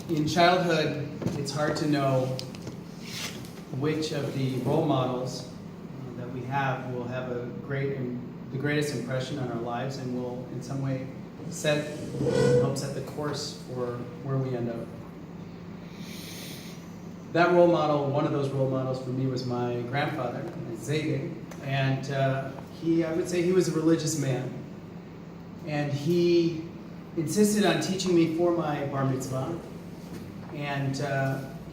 In childhood, it's hard to know which of the role models that we have will have the greatest impression on our lives and will in some way help set the course for where we end up. That role model, one of those role models for me was my grandfather, Zaydek, and I would say he was a religious man. And he insisted on teaching me for my bar mitzvah. And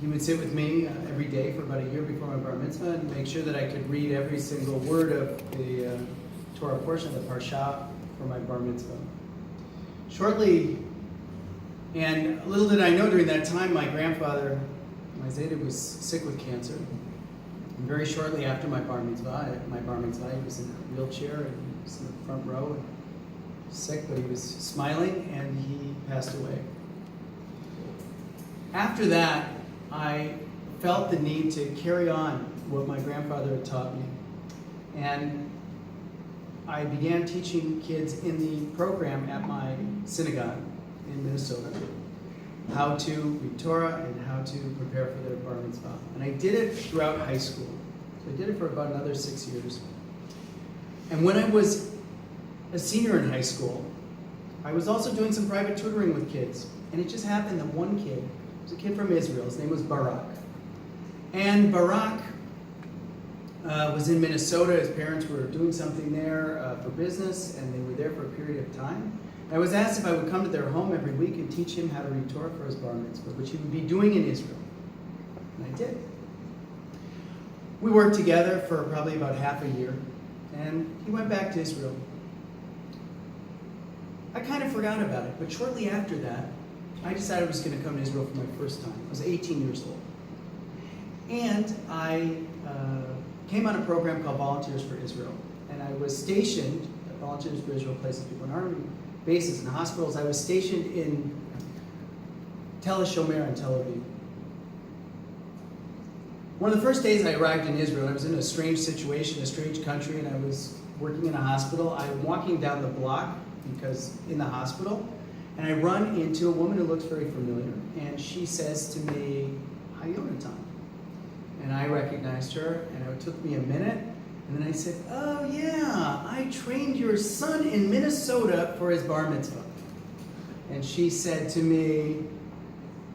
he would sit with me every day for about a year before my bar mitzvah and make sure that I could read every single word of the Torah portion of the parsha for my bar mitzvah. Shortly, and little did I know during that time, my grandfather, my Zaydek, was sick with cancer. And very shortly after my bar mitzvah, he was in a wheelchair and he was in the front row, and sick, but he was smiling, and he passed away. After that, I felt the need to carry on what my grandfather had taught me. And I began teaching kids in the program at my synagogue in Minnesota how to read Torah and how to prepare for their bar mitzvah. And I did it throughout high school. So I did it for about another 6 years. And when I was a senior in high school, I was also doing some private tutoring with kids. And it just happened that one kid, was a kid from Israel, his name was Barak. And Barak was in Minnesota. His parents were doing something there for business, and they were there for a period of time. I was asked if I would come to their home every week and teach him how to read Torah for his bar mitzvah, which he would be doing in Israel. And I did. We worked together for probably about half a year, and he went back to Israel. I kind of forgot about it, but shortly after that, I decided I was going to come to Israel for my first time. I was 18 years old. And I came on a program called Volunteers for Israel. And I was stationed at Volunteers for Israel, places people in army bases and hospitals. I was stationed in Tel Omer in Tel Aviv. One of the first days I arrived in Israel, I was in a strange situation, a strange country, and I was working in a hospital. I'm walking down the block because in the hospital, and I run into a woman who looks very familiar, and she says to me, "Hi, Yonatan." And I recognized her, and it took me a minute, and then I said, "Oh yeah, I trained your son in Minnesota for his bar mitzvah." And she said to me,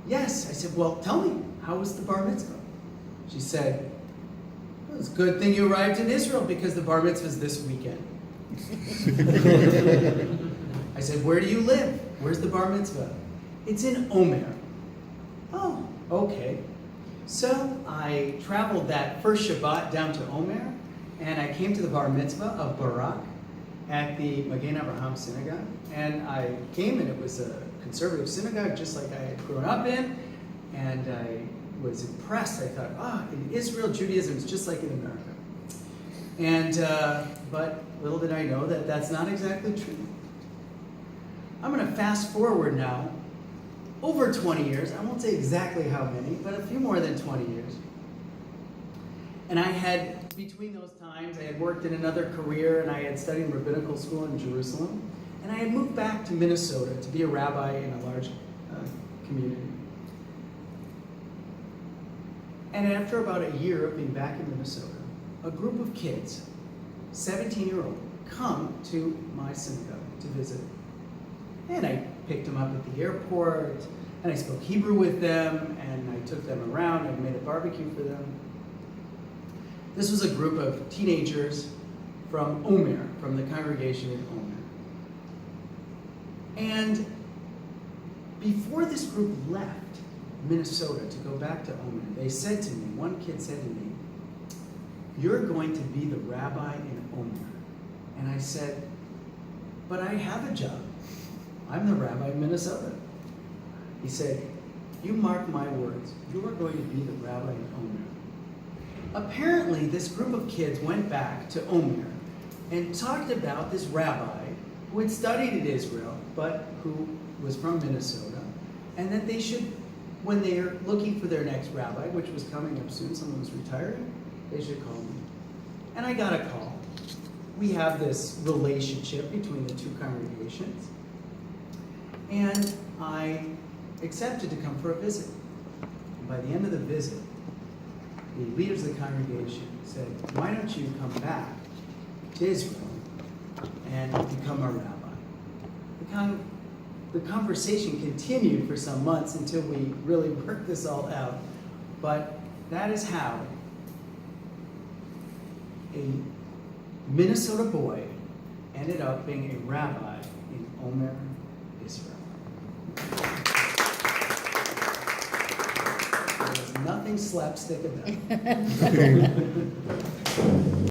"Yes." I said, "Well, tell me, how was the bar mitzvah?" She said, "Well, it's a good thing you arrived in Israel because the bar mitzvah is this weekend." I said, "Where do you live? Where's the bar mitzvah?" "It's in Omer." "Oh, okay." So I traveled that first Shabbat down to Omer, and I came to the bar mitzvah of Barak at the Magen Avraham synagogue. And I came, and it was a conservative synagogue, just like I had grown up in, and I was impressed. I thought, in Israel, Judaism is just like in America. And, but little did I know that that's not exactly true. I'm going to fast forward now, over 20 years. I won't say exactly how many, but a few more than 20 years. And I had, between those times, I had worked in another career, and I had studied in rabbinical school in Jerusalem. And I had moved back to Minnesota to be a rabbi in a large community. And after about a year of being back in Minnesota, a group of kids, 17-year-old, come to my synagogue to visit. And I picked them up at the airport, and I spoke Hebrew with them, and I took them around, and made a barbecue for them. This was a group of teenagers from Omer, from the congregation in Omer. And before this group left Minnesota to go back to Omer, they said to me, one kid said to me, "You're going to be the rabbi in Omer." And I said, "But I have a job. I'm the rabbi in Minnesota." He said, "You mark my words, you are going to be the rabbi in Omer." Apparently, this group of kids went back to Omer and talked about this rabbi who had studied in Israel, but who was from Minnesota, and that they should, when they're looking for their next rabbi, which was coming up soon, someone was retiring, they should call me. And I got a call. We have this relationship between the two congregations. And I accepted to come for a visit. And by the end of the visit, the leaders of the congregation said, why don't you come back to Israel and become a rabbi? The conversation continued for some months until we really worked this all out. But that is how a Minnesota boy ended up being a rabbi in Omer, Israel. There was nothing slapstick about it.